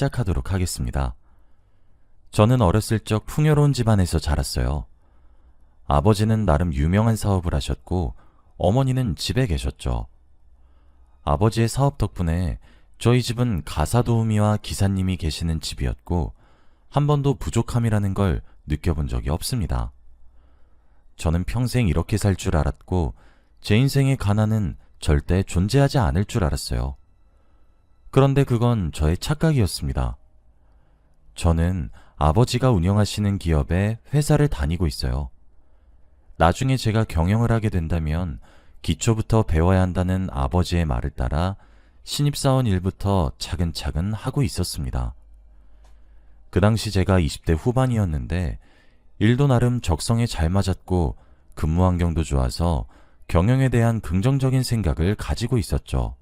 시작하도록 하겠습니다. 저는 어렸을 적 풍요로운 집안에서 자랐어요. 아버지는 나름 유명한 사업을 하셨고 어머니는 집에 계셨죠. 아버지의 사업 덕분에 저희 집은 가사도우미와 기사님이 계시는 집이었고 한 번도 부족함이라는 걸 느껴본 적이 없습니다. 저는 평생 이렇게 살 줄 알았고 제 인생의 가난은 절대 존재하지 않을 줄 알았어요. 그런데 그건 저의 착각이었습니다. 저는 아버지가 운영하시는 기업에 회사를 다니고 있어요. 나중에 제가 경영을 하게 된다면 기초부터 배워야 한다는 아버지의 말을 따라 신입사원 일부터 차근차근 하고 있었습니다. 그 당시 제가 20대 후반이었는데 일도 나름 적성에 잘 맞았고 근무 환경도 좋아서 경영에 대한 긍정적인 생각을 가지고 있었죠.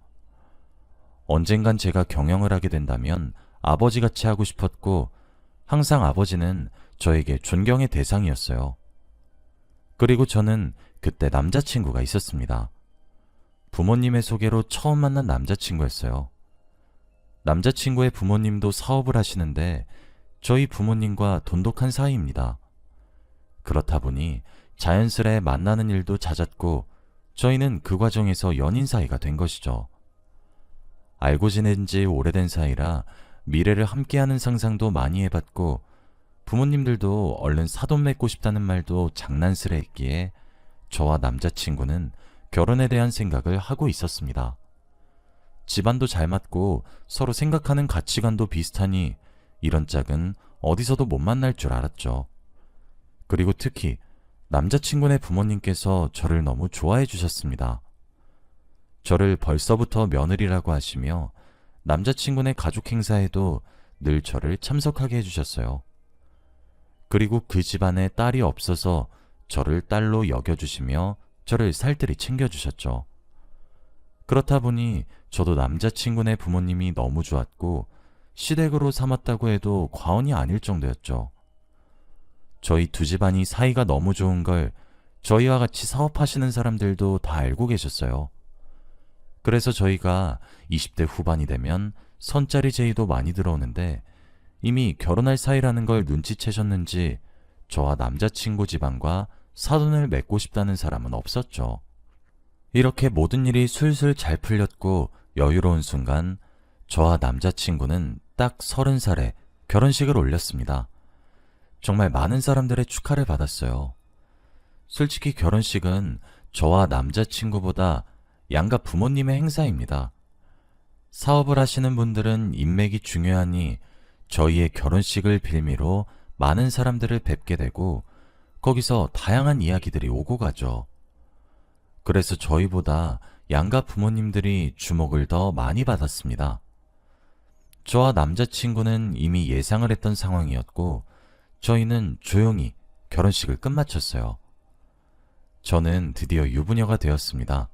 언젠간 제가 경영을 하게 된다면 아버지같이 하고 싶었고 항상 아버지는 저에게 존경의 대상이었어요. 그리고 저는 그때 남자친구가 있었습니다. 부모님의 소개로 처음 만난 남자친구였어요. 남자친구의 부모님도 사업을 하시는데 저희 부모님과 돈독한 사이입니다. 그렇다 보니 자연스레 만나는 일도 잦았고 저희는 그 과정에서 연인 사이가 된 것이죠. 알고 지낸 지 오래된 사이라 미래를 함께하는 상상도 많이 해봤고 부모님들도 얼른 사돈 맺고 싶다는 말도 장난스레 했기에 저와 남자친구는 결혼에 대한 생각을 하고 있었습니다. 집안도 잘 맞고 서로 생각하는 가치관도 비슷하니 이런 짝은 어디서도 못 만날 줄 알았죠. 그리고 특히 남자친구네 부모님께서 저를 너무 좋아해 주셨습니다. 저를 벌써부터 며느리라고 하시며 남자친구네 가족 행사에도 늘 저를 참석하게 해주셨어요. 그리고 그 집안에 딸이 없어서 저를 딸로 여겨주시며 저를 살뜰히 챙겨주셨죠. 그렇다 보니 저도 남자친구네 부모님이 너무 좋았고 시댁으로 삼았다고 해도 과언이 아닐 정도였죠. 저희 두 집안이 사이가 너무 좋은 걸 저희와 같이 사업하시는 사람들도 다 알고 계셨어요. 그래서 저희가 20대 후반이 되면 선짜리 제의도 많이 들어오는데 이미 결혼할 사이라는 걸 눈치채셨는지 저와 남자친구 집안과 사돈을 맺고 싶다는 사람은 없었죠. 이렇게 모든 일이 술술 잘 풀렸고 여유로운 순간 저와 남자친구는 딱 30살에 결혼식을 올렸습니다. 정말 많은 사람들의 축하를 받았어요. 솔직히 결혼식은 저와 남자친구보다 양가 부모님의 행사입니다. 사업을 하시는 분들은 인맥이 중요하니 저희의 결혼식을 빌미로 많은 사람들을 뵙게 되고 거기서 다양한 이야기들이 오고 가죠. 그래서 저희보다 양가 부모님들이 주목을 더 많이 받았습니다. 저와 남자친구는 이미 예상을 했던 상황이었고 저희는 조용히 결혼식을 끝마쳤어요. 저는 드디어 유부녀가 되었습니다.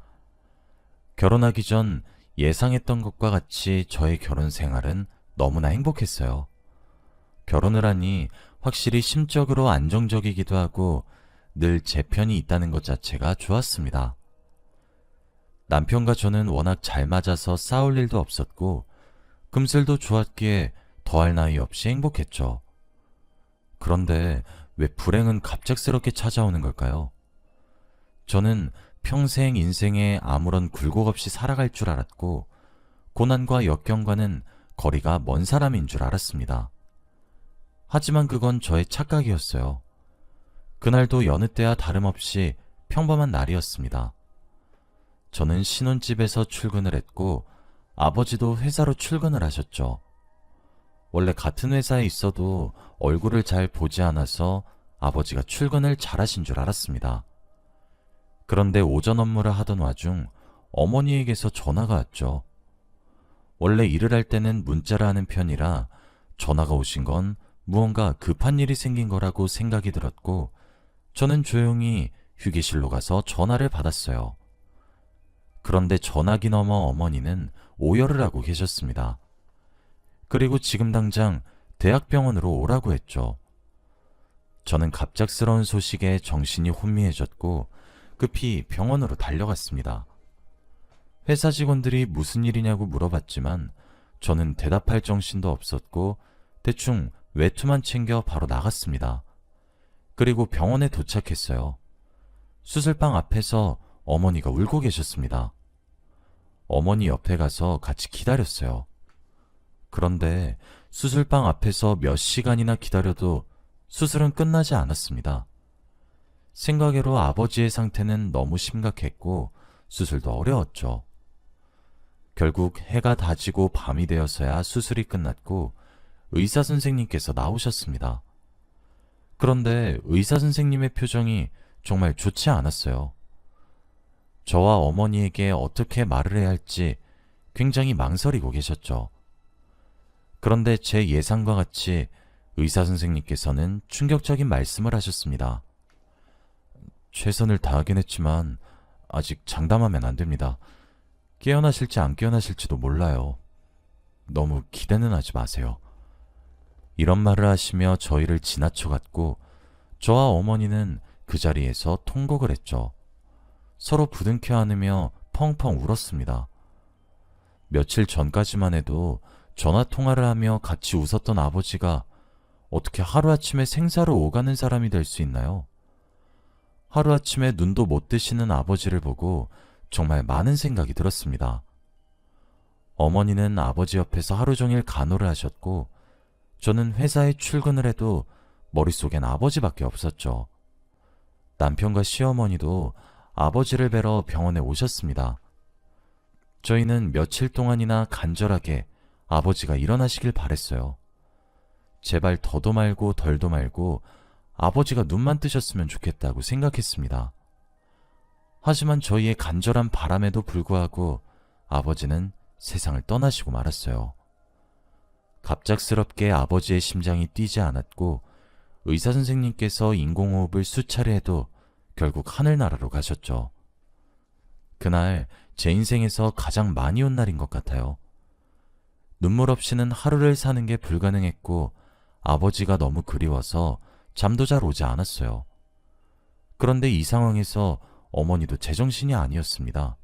결혼하기 전 예상했던 것과 같이 저의 결혼 생활은 너무나 행복했어요. 결혼을 하니 확실히 심적으로 안정적이기도 하고 늘 제 편이 있다는 것 자체가 좋았습니다. 남편과 저는 워낙 잘 맞아서 싸울 일도 없었고 금슬도 좋았기에 더할 나위 없이 행복했죠. 그런데 왜 불행은 갑작스럽게 찾아오는 걸까요? 저는 평생 인생에 아무런 굴곡 없이 살아갈 줄 알았고 고난과 역경과는 거리가 먼 사람인 줄 알았습니다. 하지만 그건 저의 착각이었어요. 그날도 여느 때와 다름없이 평범한 날이었습니다. 저는 신혼집에서 출근을 했고 아버지도 회사로 출근을 하셨죠. 원래 같은 회사에 있어도 얼굴을 잘 보지 않아서 아버지가 출근을 잘하신 줄 알았습니다. 그런데 오전 업무를 하던 와중 어머니에게서 전화가 왔죠. 원래 일을 할 때는 문자를 하는 편이라 전화가 오신 건 무언가 급한 일이 생긴 거라고 생각이 들었고 저는 조용히 휴게실로 가서 전화를 받았어요. 그런데 전화기 너머 어머니는 오열을 하고 계셨습니다. 그리고 지금 당장 대학병원으로 오라고 했죠. 저는 갑작스러운 소식에 정신이 혼미해졌고 급히 병원으로 달려갔습니다. 회사 직원들이 무슨 일이냐고 물어봤지만 저는 대답할 정신도 없었고 대충 외투만 챙겨 바로 나갔습니다. 그리고 병원에 도착했어요. 수술방 앞에서 어머니가 울고 계셨습니다. 어머니 옆에 가서 같이 기다렸어요. 그런데 수술방 앞에서 몇 시간이나 기다려도 수술은 끝나지 않았습니다. 생각외로 아버지의 상태는 너무 심각했고 수술도 어려웠죠. 결국 해가 다지고 밤이 되어서야 수술이 끝났고 의사 선생님께서 나오셨습니다. 그런데 의사 선생님의 표정이 정말 좋지 않았어요. 저와 어머니에게 어떻게 말을 해야 할지 굉장히 망설이고 계셨죠. 그런데 제 예상과 같이 의사 선생님께서는 충격적인 말씀을 하셨습니다. 최선을 다하긴 했지만 아직 장담하면 안 됩니다. 깨어나실지 안 깨어나실지도 몰라요. 너무 기대는 하지 마세요. 이런 말을 하시며 저희를 지나쳐갔고 저와 어머니는 그 자리에서 통곡을 했죠. 서로 부둥켜 안으며 펑펑 울었습니다. 며칠 전까지만 해도 전화 통화를 하며 같이 웃었던 아버지가 어떻게 하루아침에 생사를 오가는 사람이 될 수 있나요? 하루아침에 눈도 못 뜨시는 아버지를 보고 정말 많은 생각이 들었습니다. 어머니는 아버지 옆에서 하루 종일 간호를 하셨고 저는 회사에 출근을 해도 머릿속엔 아버지밖에 없었죠. 남편과 시어머니도 아버지를 뵈러 병원에 오셨습니다. 저희는 며칠 동안이나 간절하게 아버지가 일어나시길 바랬어요. 제발 더도 말고 덜도 말고 아버지가 눈만 뜨셨으면 좋겠다고 생각했습니다. 하지만 저희의 간절한 바람에도 불구하고 아버지는 세상을 떠나시고 말았어요. 갑작스럽게 아버지의 심장이 뛰지 않았고 의사 선생님께서 인공호흡을 수차례 해도 결국 하늘나라로 가셨죠. 그날 제 인생에서 가장 많이 온 날인 것 같아요. 눈물 없이는 하루를 사는 게 불가능했고 아버지가 너무 그리워서 잠도 잘 오지 않았어요. 그런데 이 상황에서 어머니도 제정신이 아니었습니다.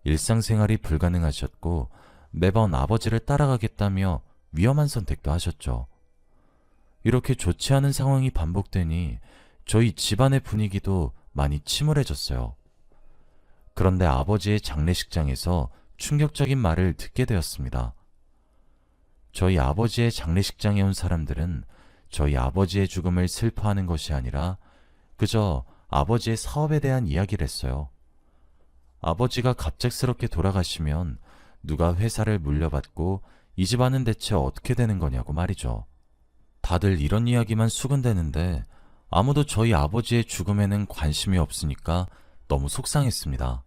일상생활이 불가능하셨고 매번 아버지를 따라가겠다며 위험한 선택도 하셨죠. 이렇게 좋지 않은 상황이 반복되니 저희 집안의 분위기도 많이 침울해졌어요. 그런데 아버지의 장례식장에서 충격적인 말을 듣게 되었습니다. 저희 아버지의 장례식장에 온 사람들은 저희 아버지의 죽음을 슬퍼하는 것이 아니라 그저 아버지의 사업에 대한 이야기를 했어요. 아버지가 갑작스럽게 돌아가시면 누가 회사를 물려받고 이 집안은 대체 어떻게 되는 거냐고 말이죠. 다들 이런 이야기만 수군대는데 아무도 저희 아버지의 죽음에는 관심이 없으니까 너무 속상했습니다.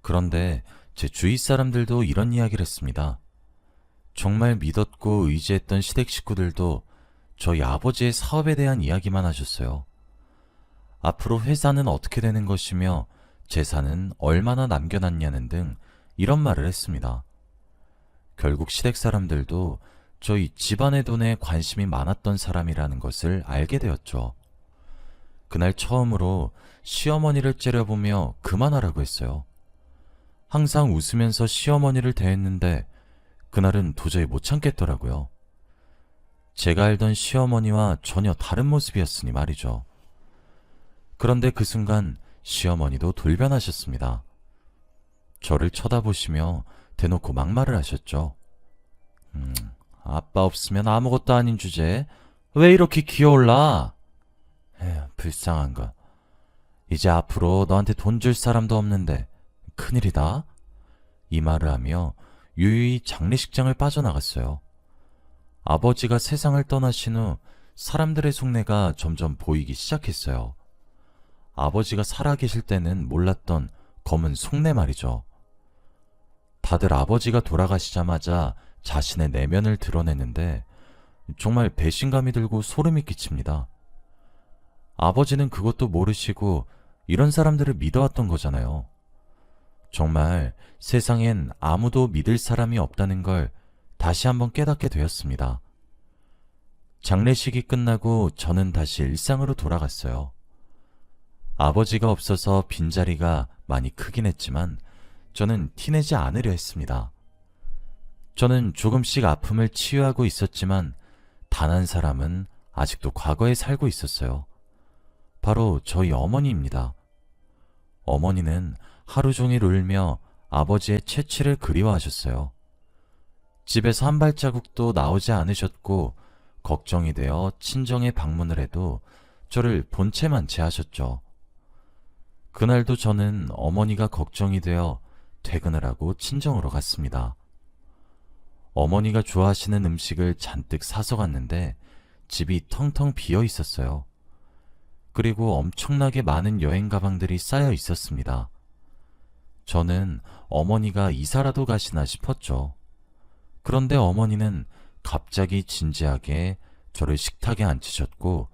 그런데 제 주위 사람들도 이런 이야기를 했습니다. 정말 믿었고 의지했던 시댁 식구들도 저희 아버지의 사업에 대한 이야기만 하셨어요. 앞으로 회사는 어떻게 되는 것이며 재산은 얼마나 남겨놨냐는 등 이런 말을 했습니다. 결국 시댁 사람들도 저희 집안의 돈에 관심이 많았던 사람이라는 것을 알게 되었죠. 그날 처음으로 시어머니를 째려보며 그만하라고 했어요. 항상 웃으면서 시어머니를 대했는데 그날은 도저히 못 참겠더라고요. 제가 알던 시어머니와 전혀 다른 모습이었으니 말이죠. 그런데 그 순간 시어머니도 돌변하셨습니다. 저를 쳐다보시며 대놓고 막말을 하셨죠. 아빠 없으면 아무것도 아닌 주제에 왜 이렇게 기어올라? 에휴, 불쌍한 거. 이제 앞으로 너한테 돈 줄 사람도 없는데 큰일이다. 이 말을 하며 유유히 장례식장을 빠져나갔어요. 아버지가 세상을 떠나신 후 사람들의 속내가 점점 보이기 시작했어요. 아버지가 살아계실 때는 몰랐던 검은 속내 말이죠. 다들 아버지가 돌아가시자마자 자신의 내면을 드러내는데 정말 배신감이 들고 소름이 끼칩니다. 아버지는 그것도 모르시고 이런 사람들을 믿어왔던 거잖아요. 정말 세상엔 아무도 믿을 사람이 없다는 걸 다시 한번 깨닫게 되었습니다. 장례식이 끝나고 저는 다시 일상으로 돌아갔어요. 아버지가 없어서 빈자리가 많이 크긴 했지만 저는 티내지 않으려 했습니다. 저는 조금씩 아픔을 치유하고 있었지만 단 한 사람은 아직도 과거에 살고 있었어요. 바로 저희 어머니입니다. 어머니는 하루 종일 울며 아버지의 채취를 그리워하셨어요. 집에서 한 발자국도 나오지 않으셨고 걱정이 되어 친정에 방문을 해도 저를 본체만 제하셨죠. 그날도 저는 어머니가 걱정이 되어 퇴근을 하고 친정으로 갔습니다. 어머니가 좋아하시는 음식을 잔뜩 사서 갔는데 집이 텅텅 비어 있었어요. 그리고 엄청나게 많은 여행 가방들이 쌓여 있었습니다. 저는 어머니가 이사라도 가시나 싶었죠. 그런데 어머니는 갑자기 진지하게 저를 식탁에 앉히셨고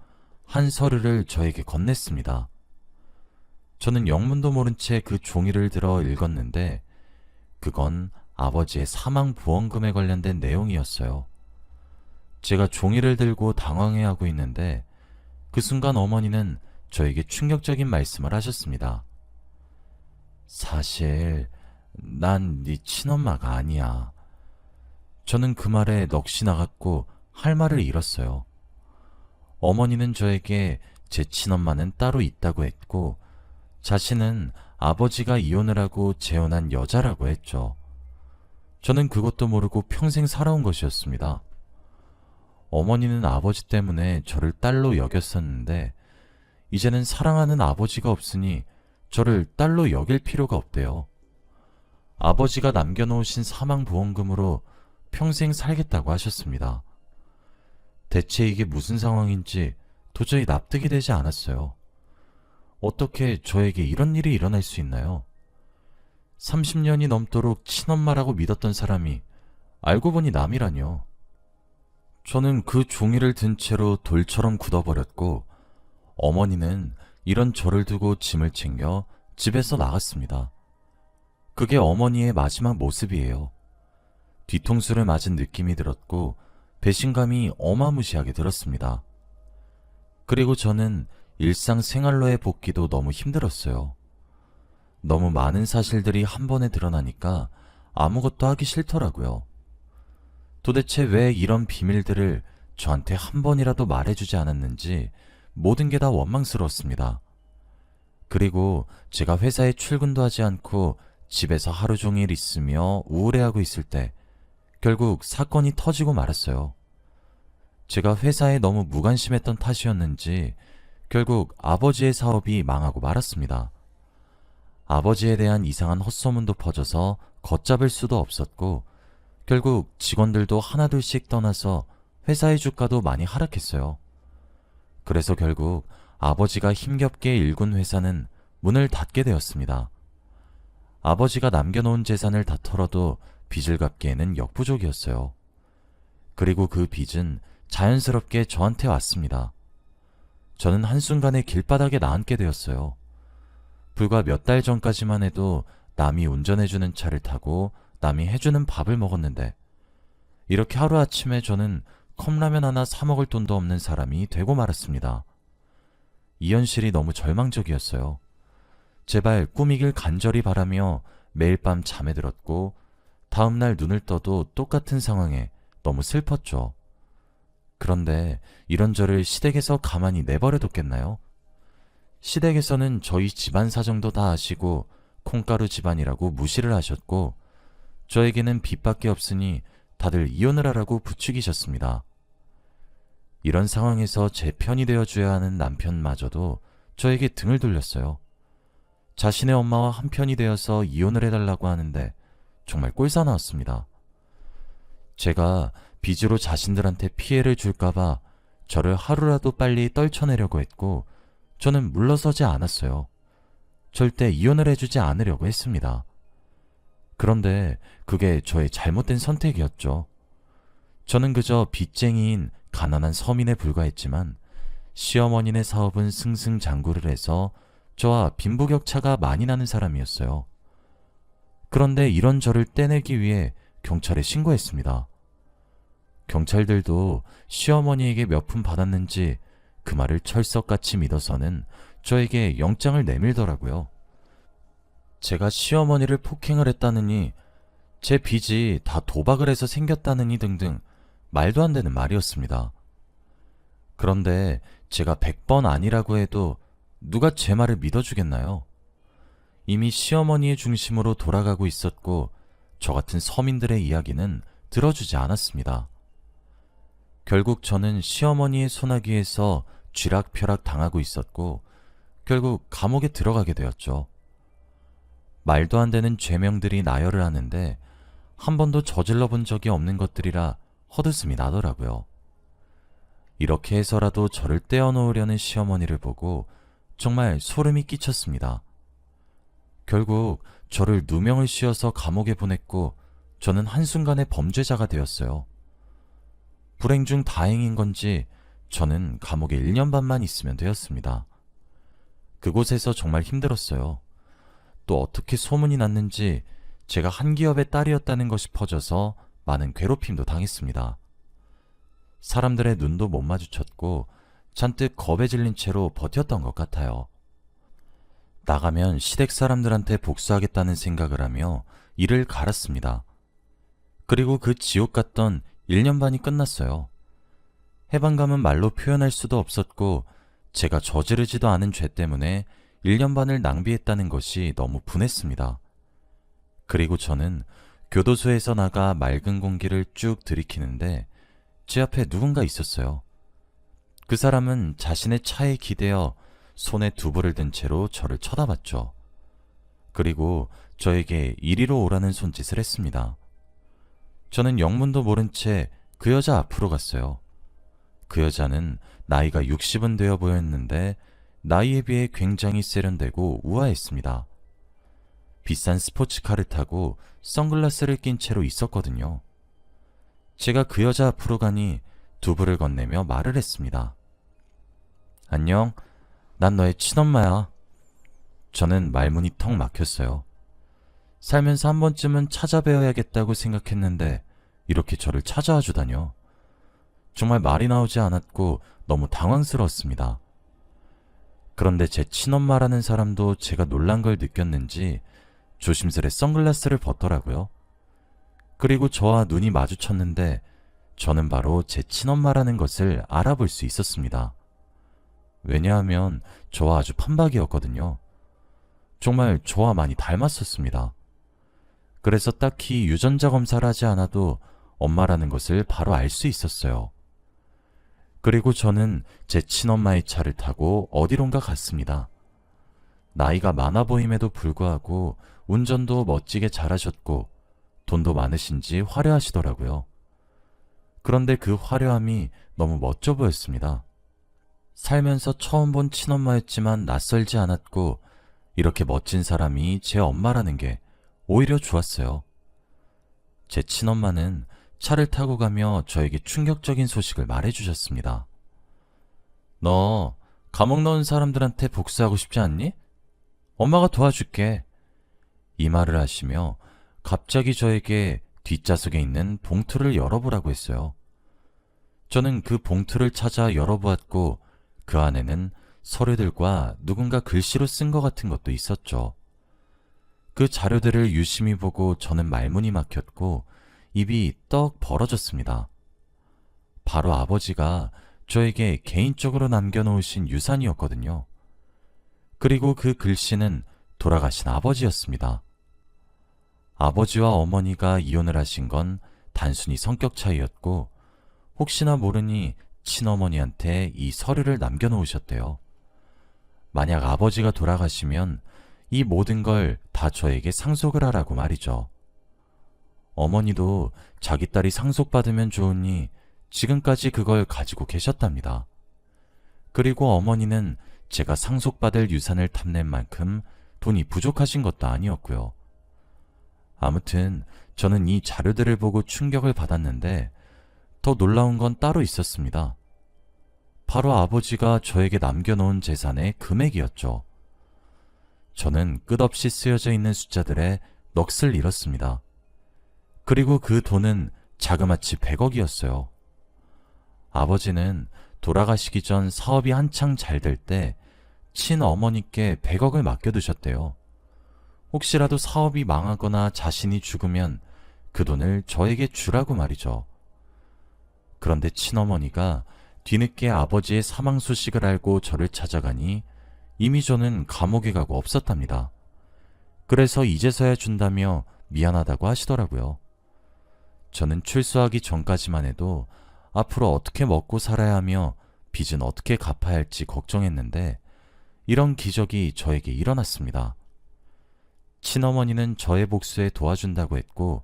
한 서류를 저에게 건넸습니다. 저는 영문도 모른 채 그 종이를 들어 읽었는데 그건 아버지의 사망보험금에 관련된 내용이었어요. 제가 종이를 들고 당황해하고 있는데 그 순간 어머니는 저에게 충격적인 말씀을 하셨습니다. 사실 난 네 친엄마가 아니야. 저는 그 말에 넋이 나갔고 할 말을 잃었어요. 어머니는 저에게 제 친엄마는 따로 있다고 했고 자신은 아버지가 이혼을 하고 재혼한 여자라고 했죠. 저는 그것도 모르고 평생 살아온 것이었습니다. 어머니는 아버지 때문에 저를 딸로 여겼었는데 이제는 사랑하는 아버지가 없으니 저를 딸로 여길 필요가 없대요. 아버지가 남겨놓으신 사망보험금으로 평생 살겠다고 하셨습니다. 대체 이게 무슨 상황인지 도저히 납득이 되지 않았어요. 어떻게 저에게 이런 일이 일어날 수 있나요? 30년이 넘도록 친엄마라고 믿었던 사람이 알고 보니 남이라뇨. 저는 그 종이를 든 채로 돌처럼 굳어버렸고 어머니는 이런 저를 두고 짐을 챙겨 집에서 나갔습니다. 그게 어머니의 마지막 모습이에요. 뒤통수를 맞은 느낌이 들었고 배신감이 어마무시하게 들었습니다. 그리고 저는 일상생활로의 복귀도 너무 힘들었어요. 너무 많은 사실들이 한 번에 드러나니까 아무것도 하기 싫더라고요. 도대체 왜 이런 비밀들을 저한테 한 번이라도 말해주지 않았는지 모든 게 다 원망스러웠습니다. 그리고 제가 회사에 출근도 하지 않고 집에서 하루 종일 있으며 우울해하고 있을 때 결국 사건이 터지고 말았어요. 제가 회사에 너무 무관심했던 탓이었는지 결국 아버지의 사업이 망하고 말았습니다. 아버지에 대한 이상한 헛소문도 퍼져서 걷잡을 수도 없었고 결국 직원들도 하나둘씩 떠나서 회사의 주가도 많이 하락했어요. 그래서 결국 아버지가 힘겹게 일군 회사는 문을 닫게 되었습니다. 아버지가 남겨놓은 재산을 다 털어도 빚을 갚기에는 역부족이었어요. 그리고 그 빚은 자연스럽게 저한테 왔습니다. 저는 한순간에 길바닥에 나앉게 되었어요. 불과 몇 달 전까지만 해도 남이 운전해주는 차를 타고 남이 해주는 밥을 먹었는데 이렇게 하루아침에 저는 컵라면 하나 사 먹을 돈도 없는 사람이 되고 말았습니다. 이 현실이 너무 절망적이었어요. 제발 꿈이길 간절히 바라며 매일 밤 잠에 들었고 다음날 눈을 떠도 똑같은 상황에 너무 슬펐죠. 그런데 이런 저를 시댁에서 가만히 내버려뒀겠나요? 시댁에서는 저희 집안 사정도 다 아시고 콩가루 집안이라고 무시를 하셨고 저에게는 빚밖에 없으니 다들 이혼을 하라고 부추기셨습니다. 이런 상황에서 제 편이 되어줘야 하는 남편마저도 저에게 등을 돌렸어요. 자신의 엄마와 한편이 되어서 이혼을 해달라고 하는데 정말 꼴사나웠습니다. 제가 빚으로 자신들한테 피해를 줄까봐 저를 하루라도 빨리 떨쳐내려고 했고 저는 물러서지 않았어요. 절대 이혼을 해주지 않으려고 했습니다. 그런데 그게 저의 잘못된 선택이었죠. 저는 그저 빚쟁이인 가난한 서민에 불과했지만 시어머니네 사업은 승승장구를 해서 저와 빈부격차가 많이 나는 사람이었어요. 그런데 이런 저를 떼내기 위해 경찰에 신고했습니다. 경찰들도 시어머니에게 몇 푼 받았는지 그 말을 철석같이 믿어서는 저에게 영장을 내밀더라고요. 제가 시어머니를 폭행을 했다느니 제 빚이 다 도박을 해서 생겼다느니 등등 말도 안 되는 말이었습니다. 그런데 제가 100번 아니라고 해도 누가 제 말을 믿어주겠나요? 이미 시어머니의 중심으로 돌아가고 있었고 저 같은 서민들의 이야기는 들어주지 않았습니다. 결국 저는 시어머니의 소나기에서 쥐락펴락 당하고 있었고 결국 감옥에 들어가게 되었죠. 말도 안 되는 죄명들이 나열을 하는데 한 번도 저질러 본 적이 없는 것들이라 헛웃음이 나더라고요. 이렇게 해서라도 저를 떼어놓으려는 시어머니를 보고 정말 소름이 끼쳤습니다. 결국 저를 누명을 씌워서 감옥에 보냈고 저는 한순간에 범죄자가 되었어요. 불행 중 다행인 건지 저는 감옥에 1년 반만 있으면 되었습니다. 그곳에서 정말 힘들었어요. 또 어떻게 소문이 났는지 제가 한 기업의 딸이었다는 것이 퍼져서 많은 괴롭힘도 당했습니다. 사람들의 눈도 못 마주쳤고 잔뜩 겁에 질린 채로 버텼던 것 같아요. 나가면 시댁 사람들한테 복수하겠다는 생각을 하며 이를 갈았습니다. 그리고 그 지옥 같던 1년 반이 끝났어요. 해방감은 말로 표현할 수도 없었고 제가 저지르지도 않은 죄 때문에 1년 반을 낭비했다는 것이 너무 분했습니다. 그리고 저는 교도소에서 나가 맑은 공기를 쭉 들이키는데 제 앞에 누군가 있었어요. 그 사람은 자신의 차에 기대어 손에 두부를 든 채로 저를 쳐다봤죠. 그리고 저에게 이리로 오라는 손짓을 했습니다. 저는 영문도 모른 채 그 여자 앞으로 갔어요. 그 여자는 나이가 60은 되어 보였는데 나이에 비해 굉장히 세련되고 우아했습니다. 비싼 스포츠카를 타고 선글라스를 낀 채로 있었거든요. 제가 그 여자 앞으로 가니 두부를 건네며 말을 했습니다. 안녕, 난 너의 친엄마야. 저는 말문이 턱 막혔어요. 살면서 한 번쯤은 찾아뵈어야겠다고 생각했는데 이렇게 저를 찾아와 주다뇨. 정말 말이 나오지 않았고 너무 당황스러웠습니다. 그런데 제 친엄마라는 사람도 제가 놀란 걸 느꼈는지 조심스레 선글라스를 벗더라고요. 그리고 저와 눈이 마주쳤는데 저는 바로 제 친엄마라는 것을 알아볼 수 있었습니다. 왜냐하면 저와 아주 판박이었거든요. 정말 저와 많이 닮았었습니다. 그래서 딱히 유전자 검사를 하지 않아도 엄마라는 것을 바로 알 수 있었어요. 그리고 저는 제 친엄마의 차를 타고 어디론가 갔습니다. 나이가 많아 보임에도 불구하고 운전도 멋지게 잘하셨고 돈도 많으신지 화려하시더라고요. 그런데 그 화려함이 너무 멋져 보였습니다. 살면서 처음 본 친엄마였지만 낯설지 않았고 이렇게 멋진 사람이 제 엄마라는 게 오히려 좋았어요. 제 친엄마는 차를 타고 가며 저에게 충격적인 소식을 말해주셨습니다. 너 감옥 넣은 사람들한테 복수하고 싶지 않니? 엄마가 도와줄게. 이 말을 하시며 갑자기 저에게 뒷좌석에 있는 봉투를 열어보라고 했어요. 저는 그 봉투를 찾아 열어보았고 그 안에는 서류들과 누군가 글씨로 쓴 것 같은 것도 있었죠. 그 자료들을 유심히 보고 저는 말문이 막혔고 입이 떡 벌어졌습니다. 바로 아버지가 저에게 개인적으로 남겨놓으신 유산이었거든요. 그리고 그 글씨는 돌아가신 아버지였습니다. 아버지와 어머니가 이혼을 하신 건 단순히 성격 차이였고 혹시나 모르니 친어머니한테 이 서류를 남겨놓으셨대요. 만약 아버지가 돌아가시면 이 모든 걸 다 저에게 상속을 하라고 말이죠. 어머니도 자기 딸이 상속받으면 좋으니 지금까지 그걸 가지고 계셨답니다. 그리고 어머니는 제가 상속받을 유산을 탐낼 만큼 돈이 부족하신 것도 아니었고요. 아무튼 저는 이 자료들을 보고 충격을 받았는데 더 놀라운 건 따로 있었습니다. 바로 아버지가 저에게 남겨놓은 재산의 금액이었죠. 저는 끝없이 쓰여져 있는 숫자들에 넋을 잃었습니다. 그리고 그 돈은 자그마치 100억이었어요. 아버지는 돌아가시기 전 사업이 한창 잘 될 때 친어머니께 100억을 맡겨두셨대요. 혹시라도 사업이 망하거나 자신이 죽으면 그 돈을 저에게 주라고 말이죠. 그런데 친어머니가 뒤늦게 아버지의 사망 소식을 알고 저를 찾아가니 이미 저는 감옥에 가고 없었답니다. 그래서 이제서야 준다며 미안하다고 하시더라고요. 저는 출소하기 전까지만 해도 앞으로 어떻게 먹고 살아야 하며 빚은 어떻게 갚아야 할지 걱정했는데 이런 기적이 저에게 일어났습니다. 친어머니는 저의 복수에 도와준다고 했고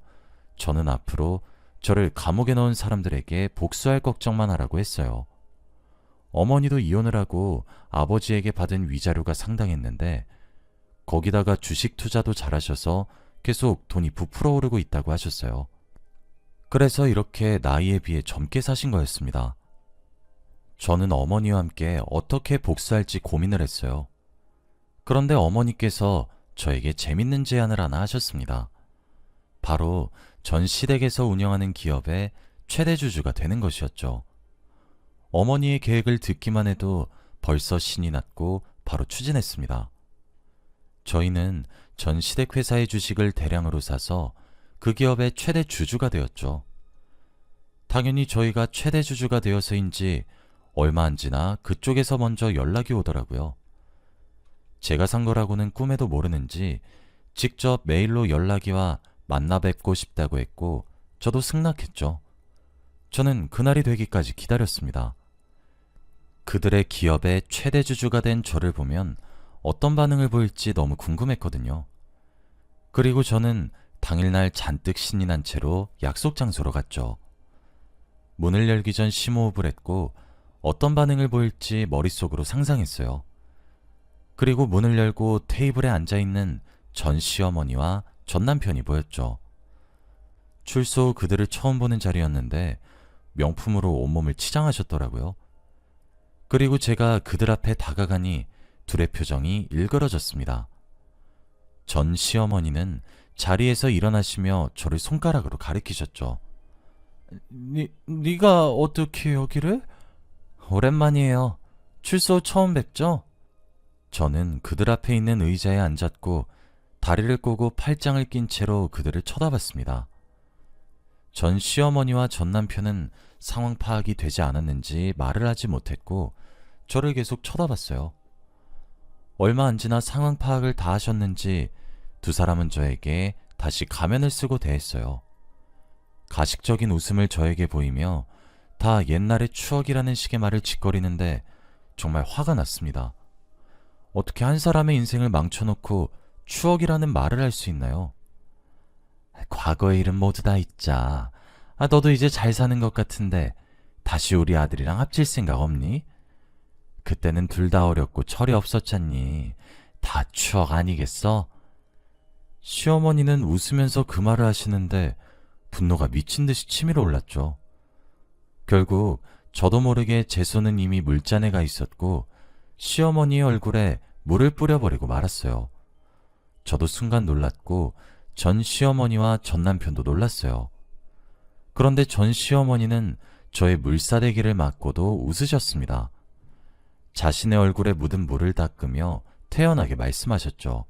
저는 앞으로 저를 감옥에 넣은 사람들에게 복수할 걱정만 하라고 했어요. 어머니도 이혼을 하고 아버지에게 받은 위자료가 상당했는데 거기다가 주식 투자도 잘하셔서 계속 돈이 부풀어 오르고 있다고 하셨어요. 그래서 이렇게 나이에 비해 젊게 사신 거였습니다. 저는 어머니와 함께 어떻게 복수할지 고민을 했어요. 그런데 어머니께서 저에게 재밌는 제안을 하나 하셨습니다. 바로 전 시댁에서 운영하는 기업의 최대 주주가 되는 것이었죠. 어머니의 계획을 듣기만 해도 벌써 신이 났고 바로 추진했습니다. 저희는 전 시댁 회사의 주식을 대량으로 사서 그 기업의 최대 주주가 되었죠. 당연히 저희가 최대 주주가 되어서인지 얼마 안 지나 그쪽에서 먼저 연락이 오더라고요. 제가 산 거라고는 꿈에도 모르는지 직접 메일로 연락이 와 만나 뵙고 싶다고 했고 저도 승낙했죠. 저는 그날이 되기까지 기다렸습니다. 그들의 기업의 최대 주주가 된 저를 보면 어떤 반응을 보일지 너무 궁금했거든요. 그리고 저는 당일날 잔뜩 신이 난 채로 약속 장소로 갔죠. 문을 열기 전 심호흡을 했고 어떤 반응을 보일지 머릿속으로 상상했어요. 그리고 문을 열고 테이블에 앉아있는 전 시어머니와 전 남편이 보였죠. 출소 후 그들을 처음 보는 자리였는데 명품으로 온몸을 치장하셨더라고요. 그리고 제가 그들 앞에 다가가니 둘의 표정이 일그러졌습니다. 전 시어머니는 자리에서 일어나시며 저를 손가락으로 가리키셨죠. 네가 어떻게 여기를? 오랜만이에요. 출소 처음 뵙죠? 저는 그들 앞에 있는 의자에 앉았고 다리를 꼬고 팔짱을 낀 채로 그들을 쳐다봤습니다. 전 시어머니와 전 남편은 상황 파악이 되지 않았는지 말을 하지 못했고 저를 계속 쳐다봤어요. 얼마 안 지나 상황 파악을 다 하셨는지 두 사람은 저에게 다시 가면을 쓰고 대했어요. 가식적인 웃음을 저에게 보이며 다 옛날의 추억이라는 식의 말을 짓거리는데 정말 화가 났습니다. 어떻게 한 사람의 인생을 망쳐놓고 추억이라는 말을 할 수 있나요? 과거의 일은 모두 다 잊자. 너도 이제 잘 사는 것 같은데 다시 우리 아들이랑 합칠 생각 없니? 그때는 둘 다 어렸고 철이 없었잖니. 다 추억 아니겠어? 시어머니는 웃으면서 그 말을 하시는데 분노가 미친 듯이 치밀어 올랐죠. 결국 저도 모르게 제 손은 이미 물잔에 가 있었고 시어머니의 얼굴에 물을 뿌려버리고 말았어요. 저도 순간 놀랐고 전 시어머니와 전 남편도 놀랐어요. 그런데 전 시어머니는 저의 물사대기를 맞고도 웃으셨습니다. 자신의 얼굴에 묻은 물을 닦으며 태연하게 말씀하셨죠.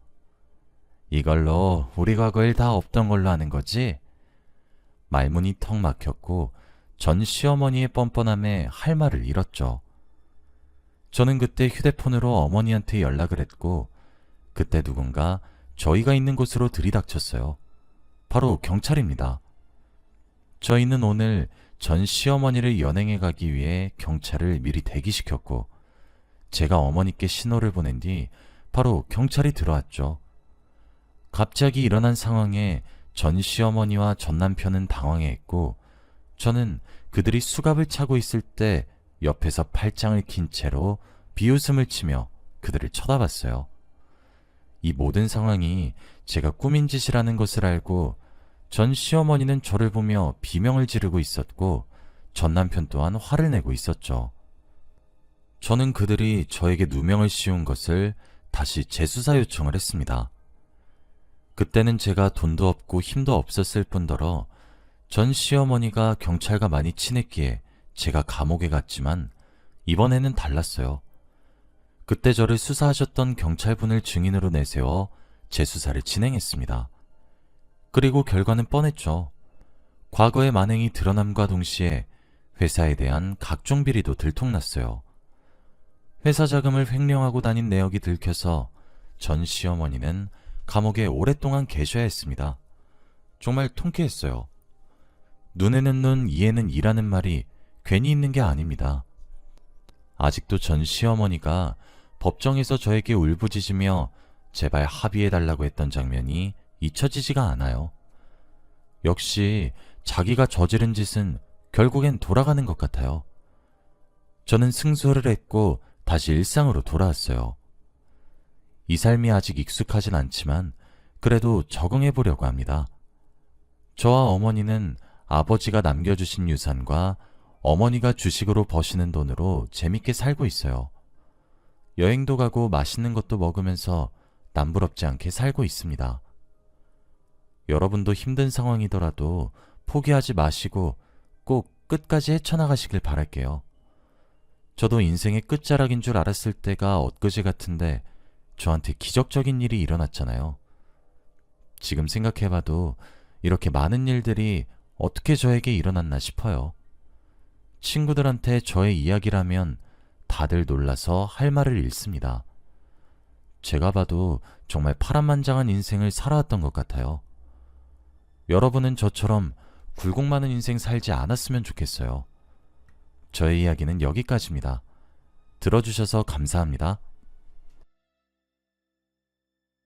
이걸로 우리 과거 일 다 없던 걸로 하는 거지? 말문이 턱 막혔고 전 시어머니의 뻔뻔함에 할 말을 잃었죠. 저는 그때 휴대폰으로 어머니한테 연락을 했고 그때 누군가 저희가 있는 곳으로 들이닥쳤어요. 바로 경찰입니다. 저희는 오늘 전 시어머니를 연행해 가기 위해 경찰을 미리 대기시켰고 제가 어머니께 신호를 보낸 뒤 바로 경찰이 들어왔죠. 갑자기 일어난 상황에 전 시어머니와 전 남편은 당황해했고 저는 그들이 수갑을 차고 있을 때 옆에서 팔짱을 낀 채로 비웃음을 치며 그들을 쳐다봤어요. 이 모든 상황이 제가 꾸민 짓이라는 것을 알고 전 시어머니는 저를 보며 비명을 지르고 있었고 전 남편 또한 화를 내고 있었죠. 저는 그들이 저에게 누명을 씌운 것을 다시 재수사 요청을 했습니다. 그때는 제가 돈도 없고 힘도 없었을 뿐더러 전 시어머니가 경찰과 많이 친했기에 제가 감옥에 갔지만 이번에는 달랐어요. 그때 저를 수사하셨던 경찰분을 증인으로 내세워 재수사를 진행했습니다. 그리고 결과는 뻔했죠. 과거의 만행이 드러남과 동시에 회사에 대한 각종 비리도 들통났어요. 회사 자금을 횡령하고 다닌 내역이 들켜서 전 시어머니는 감옥에 오랫동안 계셔야 했습니다. 정말 통쾌했어요. 눈에는 눈, 이에는 이라는 말이 괜히 있는 게 아닙니다. 아직도 전 시어머니가 법정에서 저에게 울부짖으며 제발 합의해달라고 했던 장면이 잊혀지지가 않아요. 역시 자기가 저지른 짓은 결국엔 돌아가는 것 같아요. 저는 승소를 했고 다시 일상으로 돌아왔어요. 이 삶이 아직 익숙하진 않지만 그래도 적응해 보려고 합니다. 저와 어머니는 아버지가 남겨주신 유산과 어머니가 주식으로 버시는 돈으로 재밌게 살고 있어요. 여행도 가고 맛있는 것도 먹으면서 남부럽지 않게 살고 있습니다. 여러분도 힘든 상황이더라도 포기하지 마시고 꼭 끝까지 헤쳐나가시길 바랄게요. 저도 인생의 끝자락인 줄 알았을 때가 엊그제 같은데 저한테 기적적인 일이 일어났잖아요. 지금 생각해봐도 이렇게 많은 일들이 어떻게 저에게 일어났나 싶어요. 친구들한테 저의 이야기라면 다들 놀라서 할 말을 잃습니다. 제가 봐도 정말 파란만장한 인생을 살아왔던 것 같아요. 여러분은 저처럼 굴곡 많은 인생 살지 않았으면 좋겠어요. 저의 이야기는 여기까지입니다. 들어주셔서 감사합니다.